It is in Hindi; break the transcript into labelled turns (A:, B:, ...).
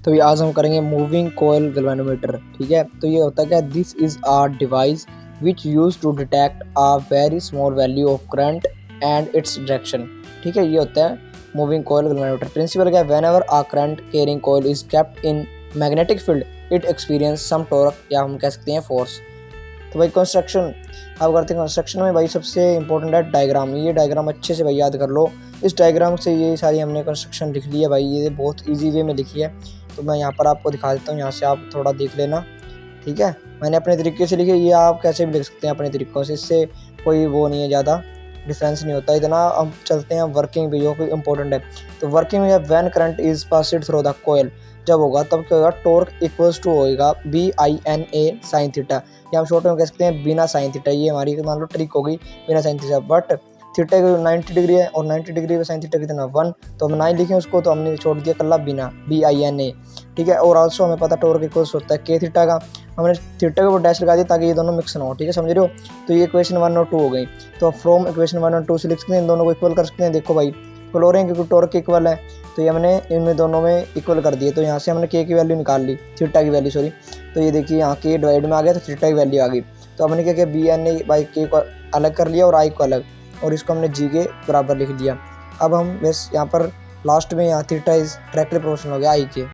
A: तो ये आज हम करेंगे मूविंग कोयल गैल्वेनोमीटर। ठीक है, तो ये होता है क्या, this is a device which use to detect a very small value of current and its direction. ठीक है, ये होता है मूविंग कोयल गैल्वेनोमीटर। प्रिंसिपल क्या है, whenever a current carrying coil is kept in magnetic field it experience some torque, या हम कह सकते हैं फोर्स। तो भाई कंस्ट्रक्शन अब करते हैं। कंस्ट्रक्शन में भाई सबसे इंपॉर्टेंट है डायग्राम। ये डायग्राम अच्छे से भाई याद कर लो। इस डायग्राम से ये सारी हमने कंस्ट्रक्शन लिख ली है भाई, ये बहुत इजी वे में लिखी है। तो मैं यहाँ पर आपको दिखा देता हूँ, यहाँ से आप थोड़ा देख लेना। ठीक है, मैंने अपने तरीके से लिखी है, ये आप कैसे भी लिख सकते हैं अपने तरीक़ों से, इससे कोई वो नहीं है, ज़्यादा डिफरेंस नहीं होता इतना। हम चलते हैं वर्किंग पे, जो कोई इंपॉर्टेंट है। तो वर्किंग में when current is passed through the coil, जब होगा तब क्या होगा, टॉर्क इक्वल्स टू होएगा BINA साइन थीटा, या हम शॉर्ट में कह सकते हैं बिना साइन थीटा। ये हमारी मान लो ट्रिक हो गई, बिना sine theta. But theta 90 degree है और 90 डिग्री पे साइन थीटा कितना 1, तो हम 9 लिखें उसको, तो हमने छोड़ दिया कल्ला बिना BINA। ठीक है, और आल्सो हमें पता टॉर्क इक्वल्स होता है K थीटा का, हमने थीटा के ऊपर डैश लगा दिया ताकि ये दोनों मिक्स ना हो। ठीक है, समझ रहे हो। तो ये इक्वेशन 1 और 2 हो गई। तो फ्रॉम इक्वेशन 1 और 2 से लिख सकते हैं, इन दोनों को इक्वल कर सकते हैं। देखो भाई इक्वल हो रहे हैं क्योंकि टॉर्क इक्वल है, तो ये हमने इनमें दोनों में इक्वल कर दिए। तो यहाँ से हमने K की वैल्यू निकाल ली, थीटा की वैल्यू सॉरी। तो ये देखिए यहाँ K डिवाइड में आ गया, तो थीटा की वैल्यू आ गई। तो हमने क्या किया, BNA/K को अलग कर लिया और I को अलग, और इसको हमने G के बराबर लिख दिया। अब हम बस यहाँ पर लास्ट में यहाँ थीटा इज डायरेक्टली प्रोपोर्शनल हो गया I के।